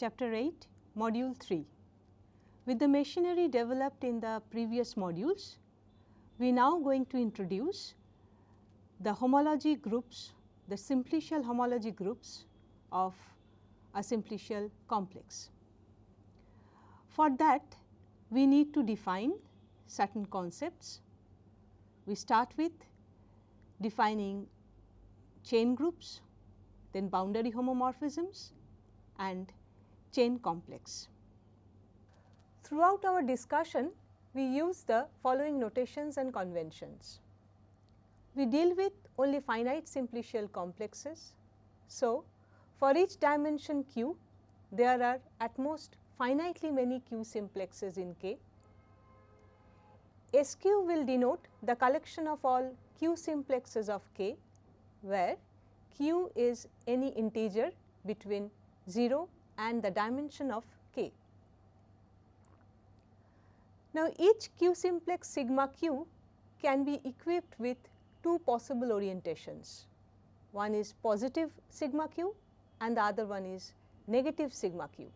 Chapter 8, Module 3. With the machinery developed in the previous modules, we are now going to introduce the homology groups, the simplicial homology groups of a simplicial complex. For that, we need to define certain concepts. We start with defining chain groups, then boundary homomorphisms and chain complex. Throughout our discussion, we use the following notations and conventions. We deal with only finite simplicial complexes. So, for each dimension q, there are at most finitely many q simplexes in K. SQ will denote the collection of all q simplexes of K, where q is any integer between 0 and the dimension of K. Now, each q simplex sigma q can be equipped with two possible orientations. One is positive sigma q and the other one is negative sigma q.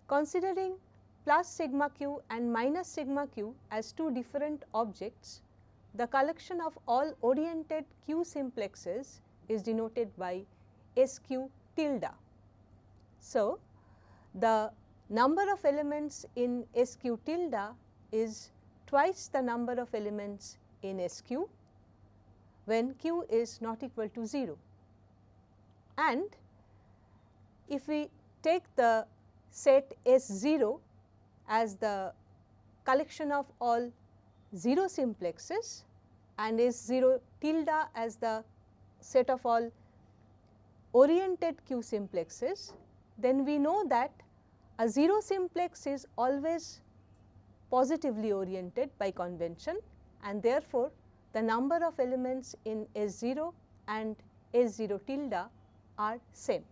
Considering plus sigma q and minus sigma q as two different objects, the collection of all oriented q simplexes is denoted by SQ tilde. So, the number of elements in SQ tilde is twice the number of elements in SQ when q is not equal to 0. And if we take the set S0 as the collection of all 0 simplexes and S0 tilde as the set of all oriented q simplexes, then we know that a 0 simplex is always positively oriented by convention, and therefore, the number of elements in S0 and S0 tilde are same.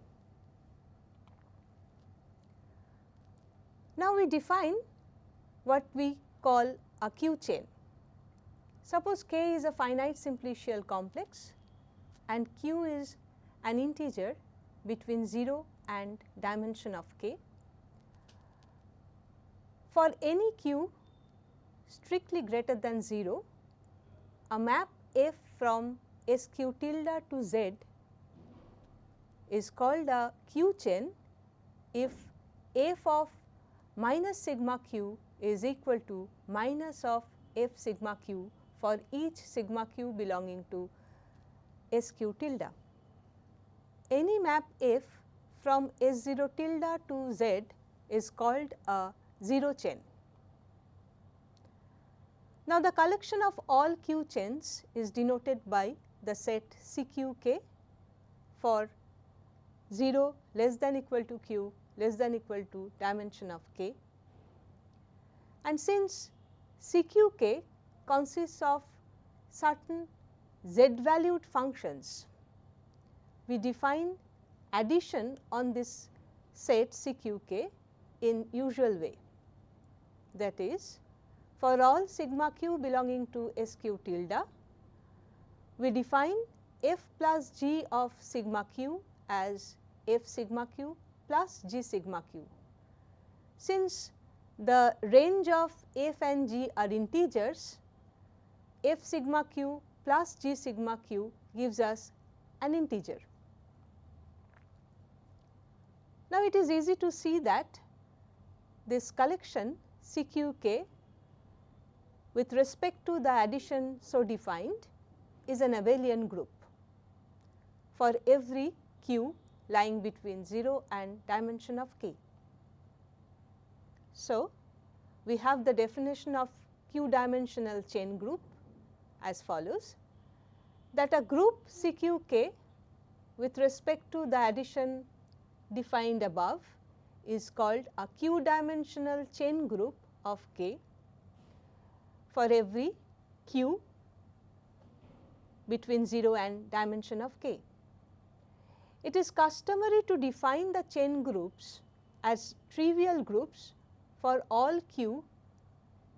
Now, we define what we call a q chain. Suppose K is a finite simplicial complex and q is an integer between 0 and dimension of K. For any q strictly greater than 0, a map f from SQ tilde to Z is called a q chain if f of minus sigma q is equal to minus of f sigma q for each sigma q belonging to SQ tilde. Any map f from S0 tilde to Z is called a 0 chain. Now, the collection of all q chains is denoted by the set CQK for 0 less than equal to q less than equal to dimension of K. And since CQK consists of certain z valued functions, we define addition on this set CQK in usual way. That is, for all sigma q belonging to SQ tilde, we define f plus g of sigma q as f sigma q plus g sigma q. Since the range of f and g are integers, f sigma q plus g sigma q gives us an integer. Now, it is easy to see that this collection CQK with respect to the addition so defined is an abelian group for every q lying between 0 and dimension of K. So, we have the definition of q dimensional chain group as follows, that a group CQK with respect to the addition defined above is called a q dimensional chain group of K for every q between 0 and dimension of K. It is customary to define the chain groups as trivial groups for all q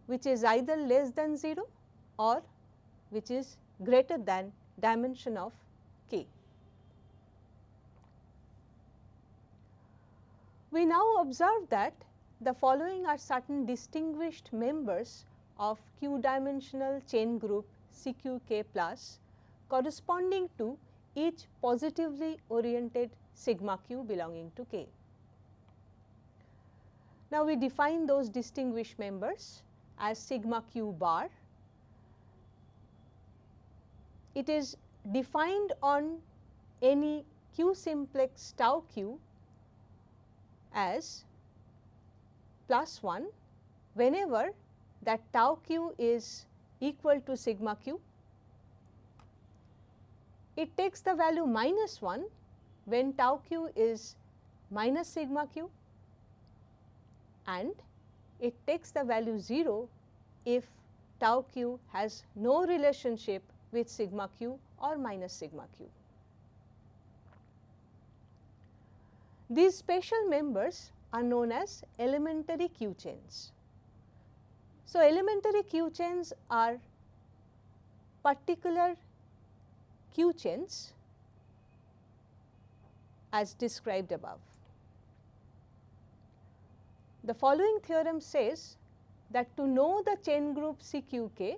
which is either less than 0 or which is greater than dimension of K. We now observe that the following are certain distinguished members of Q dimensional chain group CQK plus corresponding to each positively oriented sigma q belonging to K. Now, we define those distinguished members as sigma q bar. It is defined on any q simplex tau q as plus 1 whenever that tau q is equal to sigma q. It takes the value minus 1 when tau q is minus sigma q, and it takes the value 0 if tau q has no relationship with sigma q or minus sigma q. These special members are known as elementary Q chains. So, elementary Q chains are particular Q chains as described above. The following theorem says that to know the chain group CQK,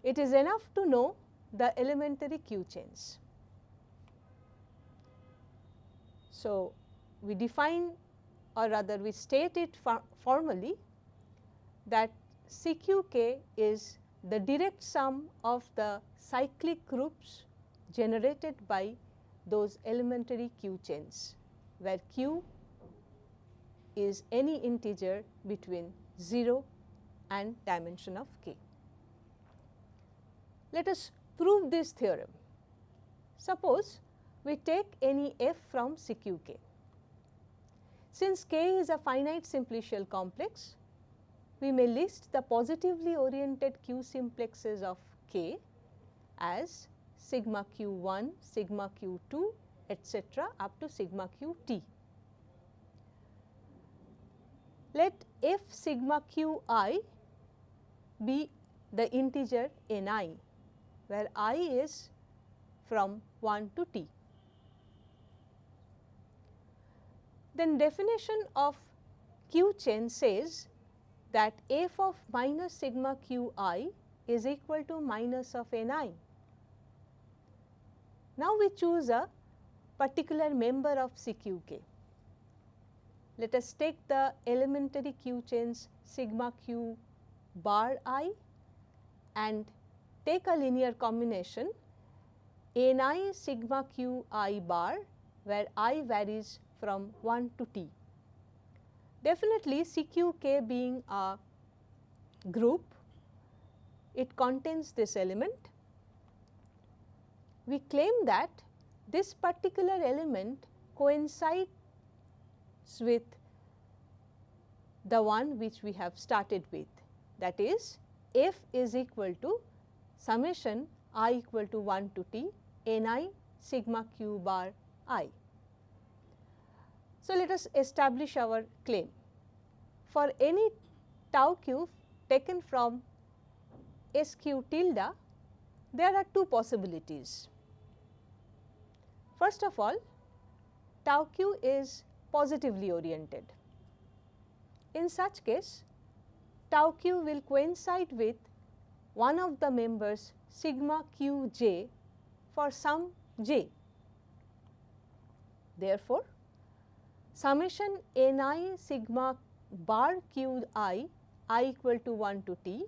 it is enough to know the elementary Q chains. So, we define, or rather we state it formally, that CQK is the direct sum of the cyclic groups generated by those elementary Q chains, where Q is any integer between 0 and dimension of K. Let us prove this theorem. Suppose we take any f from CQK. Since K is a finite simplicial complex, we may list the positively oriented Q simplexes of K as sigma q1, sigma q2, etc. up to sigma qt. Let f sigma qi be the integer ni, where I is from 1 to t. Then definition of Q chain says that f of minus sigma qi is equal to minus of ni. Now, we choose a particular member of CQK. Let us take the elementary Q chains sigma q bar I and take a linear combination ni sigma q I bar, where I varies from 1 to t. Definitely CQK being a group, it contains this element. We claim that this particular element coincides with the one which we have started with, that is f is equal to summation I equal to 1 to t ni sigma q bar I. So, let us establish our claim. For any tau q taken from SQ tilde, there are two possibilities. First of all, tau q is positively oriented. In such case, tau q will coincide with one of the members sigma qj for some j. Therefore, summation ni sigma bar q I equal to 1 to t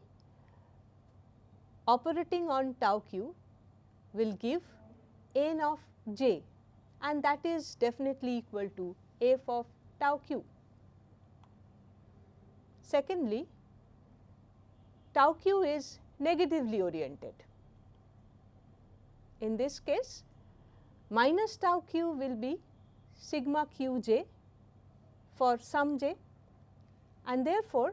operating on tau q will give n of j, and that is definitely equal to f of tau q. Secondly, tau q is negatively oriented. In this case, minus tau q will be sigma qj for some j, and therefore,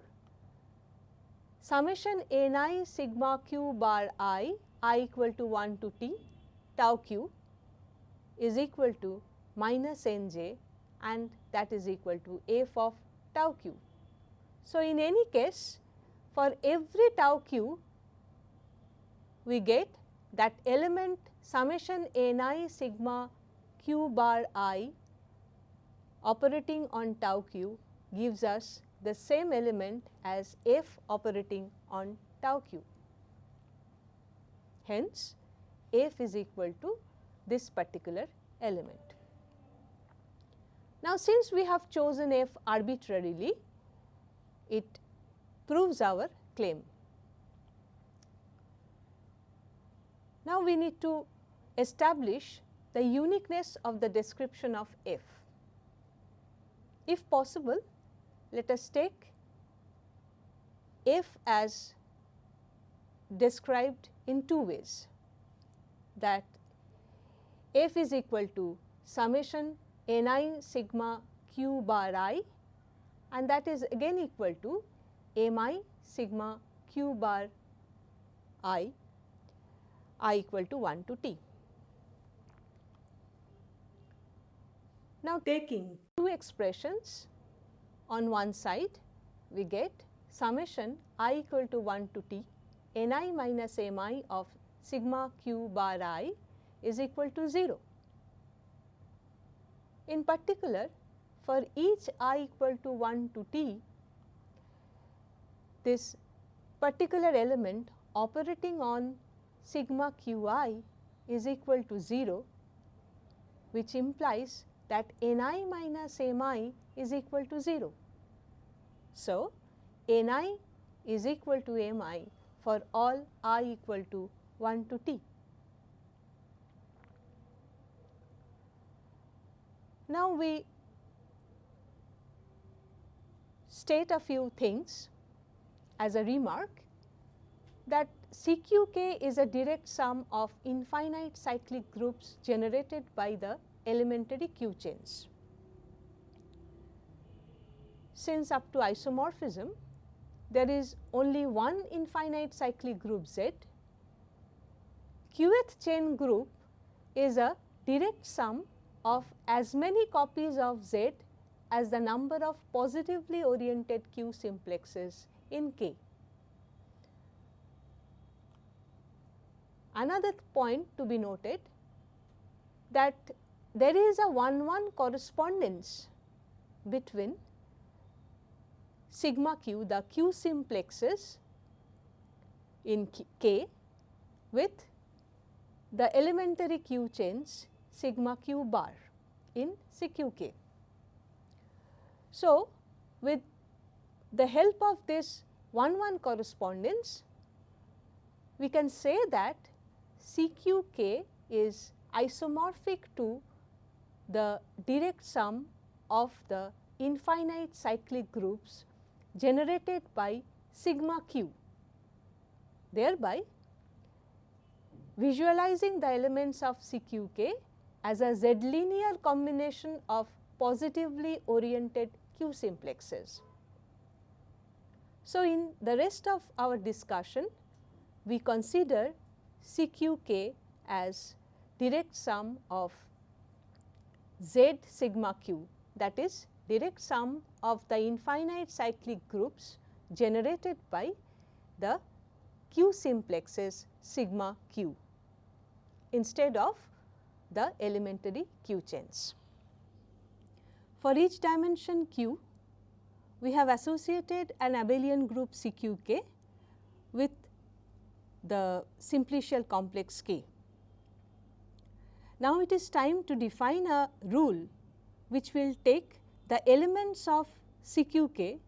summation ni sigma q bar I equal to 1 to t tau q is equal to minus nj, and that is equal to f of tau q. So, in any case, for every tau q, we get that element summation ni sigma q bar I operating on tau q gives us the same element as f operating on tau q. Hence, f is equal to this particular element. Now, since we have chosen f arbitrarily, it proves our claim. Now, we need to establish the uniqueness of the description of f. If possible, let us take f as described in two ways, that f is equal to summation ni sigma q bar I, and that is again equal to mi sigma q bar I equal to 1 to t. Now, taking two expressions, on one side we get summation I equal to 1 to t ni minus mi of sigma q bar I is equal to 0. In particular, for each I equal to 1 to t, this particular element operating on sigma qi is equal to 0, which implies that ni minus mi is equal to 0. So, ni is equal to mi for all I equal to 1 to t. Now, we state a few things as a remark, that CQK is a direct sum of infinite cyclic groups generated by the elementary Q chains. Since up to isomorphism, there is only one infinite cyclic group Z, Qth chain group is a direct sum of as many copies of Z as the number of positively oriented Q simplexes in K. Another point to be noted, that there is a 1:1 correspondence between sigma q, the Q simplexes in K, with the elementary Q chains sigma q bar in CQK. So, with the help of this 1:1 correspondence, we can say that CQK is isomorphic to the direct sum of the infinite cyclic groups generated by sigma q, thereby visualizing the elements of CQK as a Z linear combination of positively oriented Q simplexes. So, in the rest of our discussion, we consider CQK as direct sum of Z sigma q, that is direct sum of the infinite cyclic groups generated by the Q simplexes sigma q instead of the elementary Q chains. For each dimension Q, we have associated an abelian group CQK with the simplicial complex K. Now, it is time to define a rule which will take the elements of CQK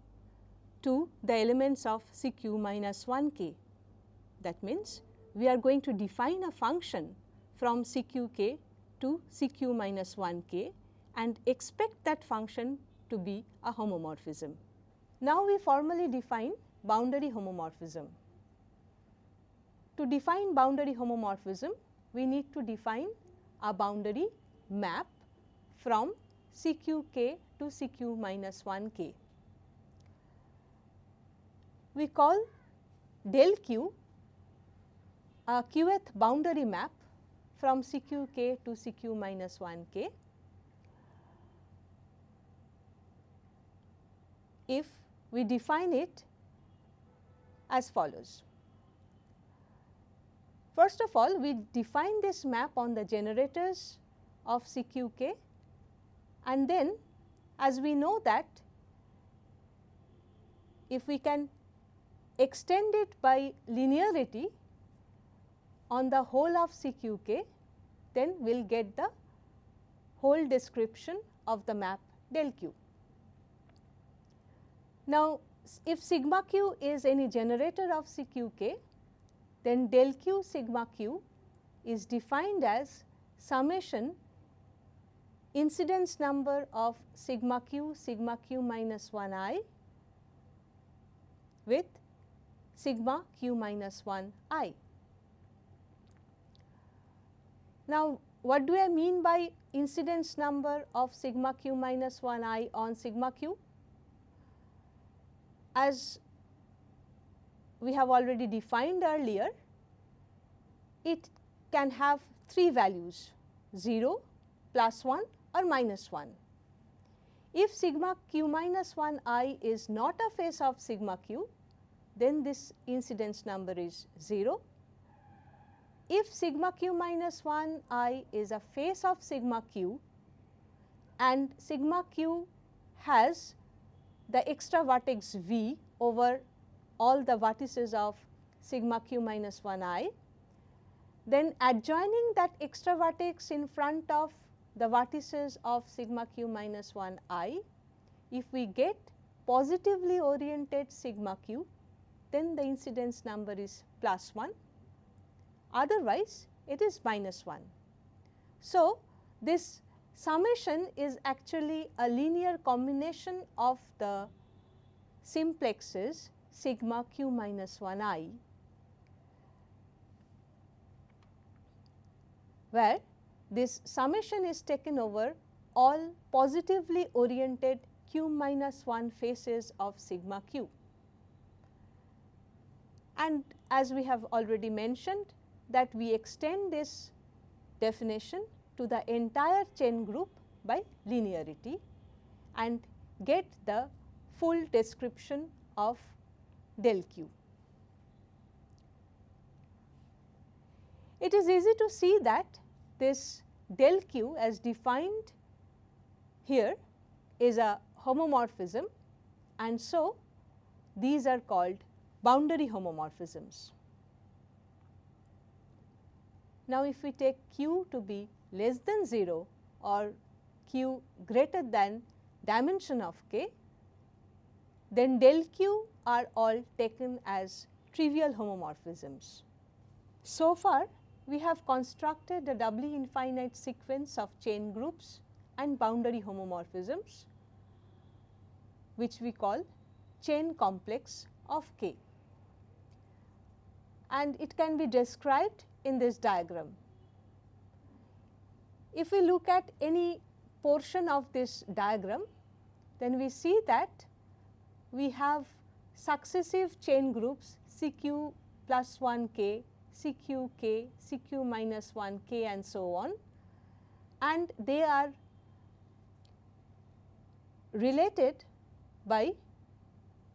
to the elements of CQ minus 1K. That means, we are going to define a function from CQK to CQ minus 1K and expect that function to be a homomorphism. Now, we formally define boundary homomorphism. To define boundary homomorphism, we need to define a boundary map from CQK to CQ minus 1K. We call del Q a Qth boundary map from CQK to CQ minus 1K if we define it as follows. First of all, we define this map on the generators of CQK, and then as we know that if we can extend it by linearity on the whole of CQK, then we will get the whole description of the map del Q. Now, if sigma q is any generator of CQK, then del Q sigma q is defined as summation incidence number of sigma q minus 1 I with sigma q minus 1 I. Now, what do I mean by incidence number of sigma q minus 1 I on sigma q? As we have already defined earlier, it can have 3 values, 0, +1 or -1. If sigma q minus 1 I is not a face of sigma q, then this incidence number is 0. If sigma q minus 1 I is a face of sigma q and sigma q has the extra vertex v over all the vertices of sigma q minus 1 I, then adjoining that extra vertex in front of the vertices of sigma q minus 1 I, if we get positively oriented sigma q, then the incidence number is +1, otherwise it is -1. So, this summation is actually a linear combination of the simplexes sigma q minus 1 I, where this summation is taken over all positively oriented q minus 1 faces of sigma q. And as we have already mentioned, that we extend this definition to the entire chain group by linearity and get the full description of del Q. It is easy to see that this del Q as defined here is a homomorphism, and so these are called boundary homomorphisms. Now, if we take Q to be less than 0 or Q greater than dimension of K, then del Q are all taken as trivial homomorphisms. So far, we have constructed a doubly infinite sequence of chain groups and boundary homomorphisms, which we call chain complex of K, and it can be described in this diagram. If we look at any portion of this diagram, then we see that we have successive chain groups CQ plus 1K, CQK, CQ minus 1K and so on, and they are related by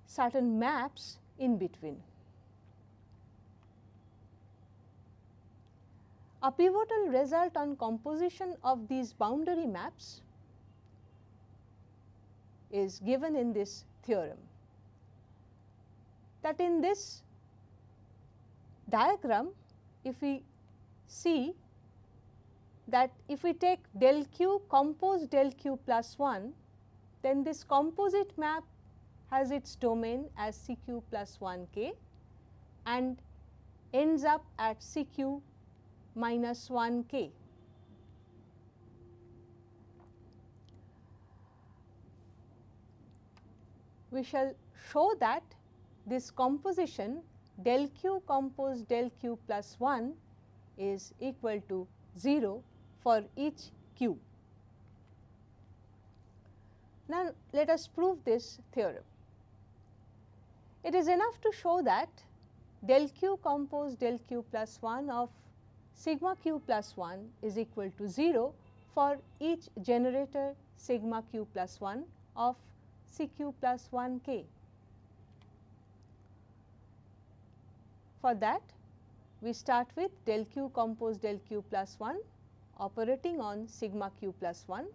certain maps in between. A pivotal result on composition of these boundary maps is given in this theorem, that in this diagram, if we see that if we take del Q compose del Q plus 1, then this composite map has its domain as CQ plus 1K and ends up at CQ minus 1K. We shall show that this composition del Q compose del Q plus 1 is equal to 0 for each Q. Now, let us prove this theorem. It is enough to show that del Q compose del Q plus 1 of sigma q plus 1 is equal to 0 for each generator sigma q plus 1 of CQ plus 1K. For that, we start with del Q compose del Q plus 1 operating on sigma q plus 1.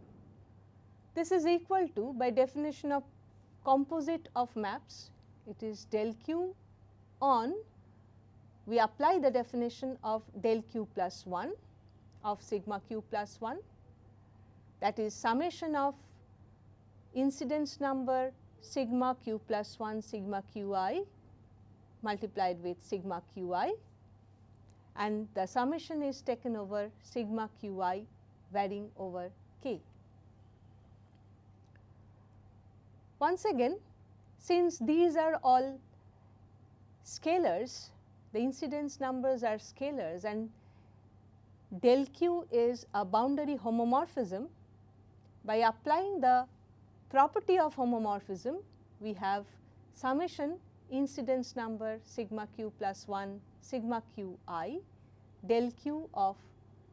This is equal to, by definition of composite of maps, it is del q on, we apply the definition of del q plus 1 of sigma q plus 1, that is summation of incidence number sigma q plus 1 sigma q I multiplied with sigma q I, and the summation is taken over sigma q I varying over k. Once again, since these are all scalars, the incidence numbers are scalars and del q is a boundary homomorphism, by applying the property of homomorphism, we have summation incidence number sigma q plus 1 sigma q I del q of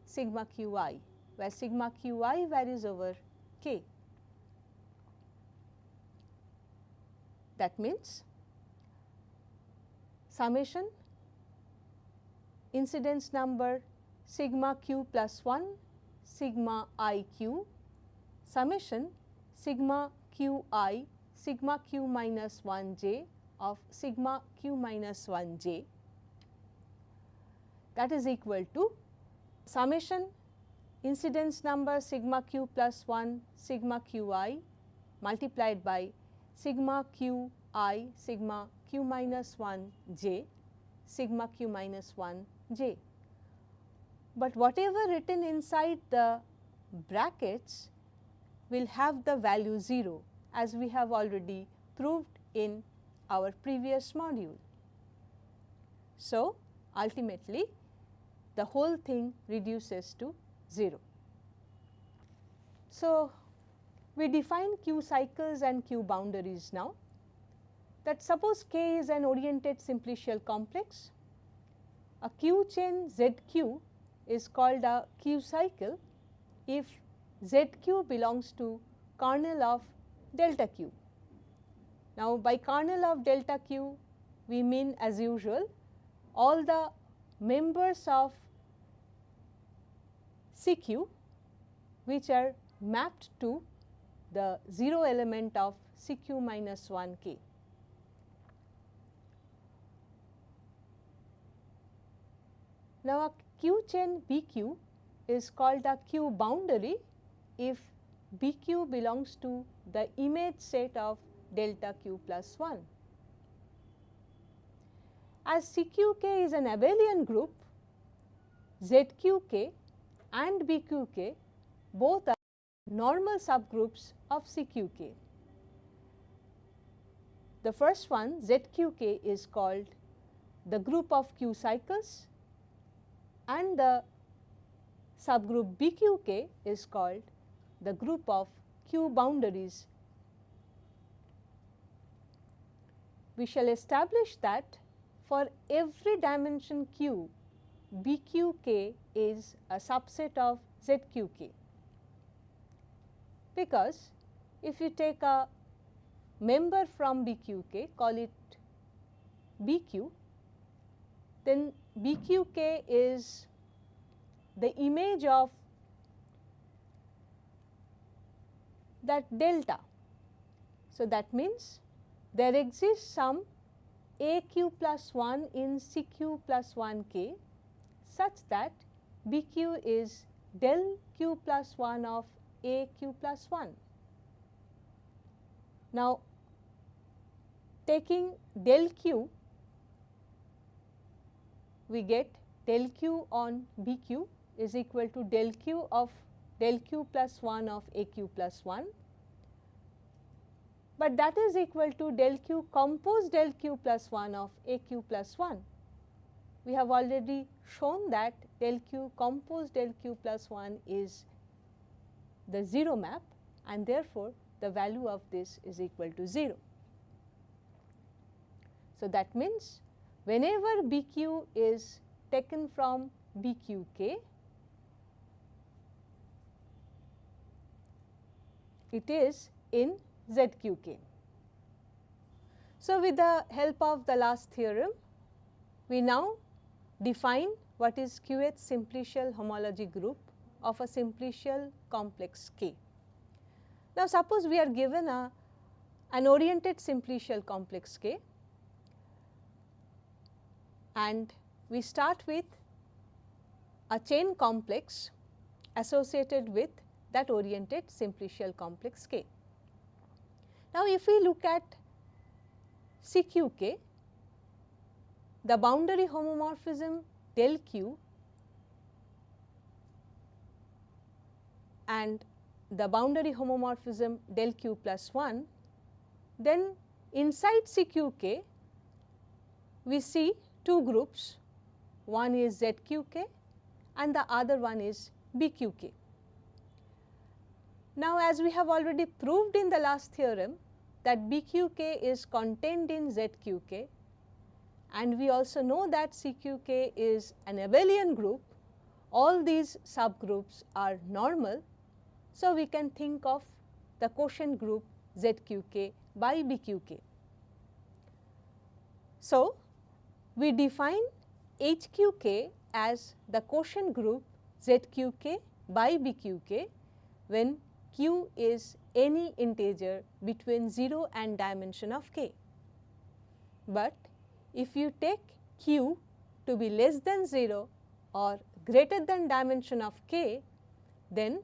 sigma q I, where sigma q I varies over k. That means summation incidence number sigma q plus 1 sigma I q summation sigma q I sigma q minus 1 j of sigma q minus 1 j, that is equal to summation incidence number sigma q plus 1 sigma q I multiplied by sigma q I sigma q minus 1 j sigma q minus 1 j. But whatever written inside the brackets will have the value 0, as we have already proved in our previous module. So, ultimately the whole thing reduces to 0. So, we define Q cycles and Q boundaries now. That suppose K is an oriented simplicial complex, a Q chain ZQ is called a Q cycle if ZQ belongs to kernel of delta Q. Now, by kernel of delta Q, we mean as usual all the members of CQ which are mapped to the 0 element of CQ minus 1 K. Now, a Q chain BQ is called a Q boundary if BQ belongs to the image set of delta Q plus 1. As CQK is an abelian group, ZQK and BQK both are normal subgroups of CQK. The first one, ZQK, is called the group of Q cycles, and the subgroup BQK is called the group of Q boundaries. We shall establish that for every dimension Q, BQK is a subset of ZQK, because if you take a member from BQK, call it BQ, then BQK is the image of that delta. So, that means there exists some AQ plus 1 in CQ plus 1 K such that BQ is del Q plus 1 of AQ plus 1. Now, taking del Q, we get del Q on BQ is equal to del Q of del Q plus 1 of AQ plus 1, but that is equal to del Q compose del Q plus 1 of AQ plus 1. We have already shown that del Q compose del Q plus 1 is the 0 map, and therefore, the value of this is equal to 0. So, that means whenever BQ is taken from BQK, it is in ZQK. So, with the help of the last theorem, we now define what is QH simplicial homology group of a simplicial complex K. Now, suppose we are given an oriented simplicial complex K, and we start with a chain complex associated with that oriented simplicial complex K. Now, if we look at CQK, the boundary homomorphism del Q and the boundary homomorphism del Q plus 1, then inside CQK we see two groups, one is ZQK and the other one is BQK. Now, as we have already proved in the last theorem that BQK is contained in ZQK, and we also know that CQK is an abelian group, all these subgroups are normal. So, we can think of the quotient group ZQK by BQK. So, we define HQK as the quotient group ZQK by BQK when Q is any integer between 0 and dimension of K. But if you take Q to be less than 0 or greater than dimension of K, then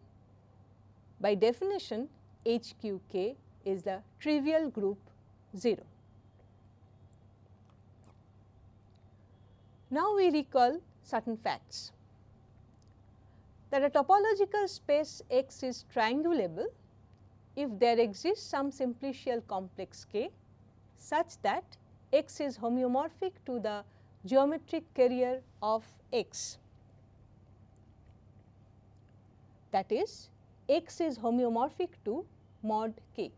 by definition HQK is the trivial group 0. Now, we recall certain facts that a topological space X is triangulable if there exists some simplicial complex K such that X is homeomorphic to the geometric carrier of X. That is, X is homeomorphic to mod K.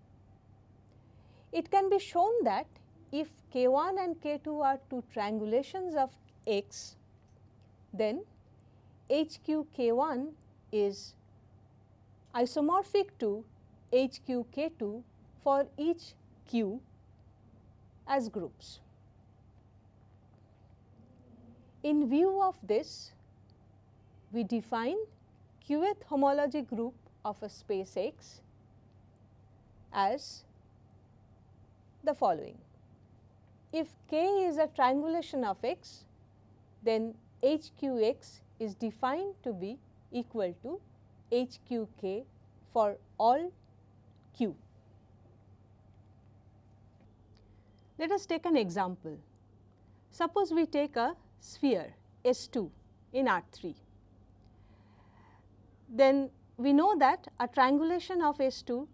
It can be shown that if K1 and K2 are two triangulations of X, then HQK1 is isomorphic to HQK2 for each Q as groups. In view of this, we define qth homology group of a space X as the following. If K is a triangulation of X, then HQX is defined to be equal to HQK for all Q. Let us take an example. Suppose we take a sphere S2 in R3. Then we know that a triangulation of S2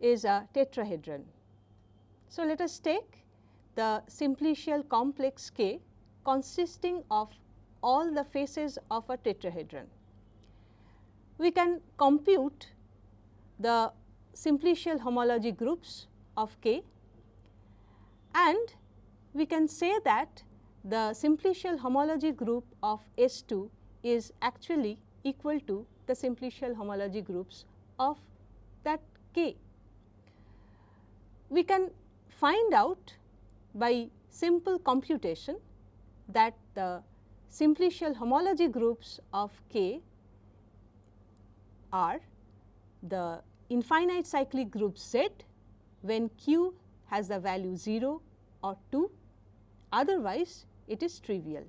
is a tetrahedron. So, let us take the simplicial complex K consisting of all the faces of a tetrahedron. We can compute the simplicial homology groups of K, and we can say that the simplicial homology group of S2 is actually equal to the simplicial homology groups of that K. We can find out by simple computation that the simplicial homology groups of K are the infinite cyclic group Z when Q has the value 0 or 2, otherwise it is trivial.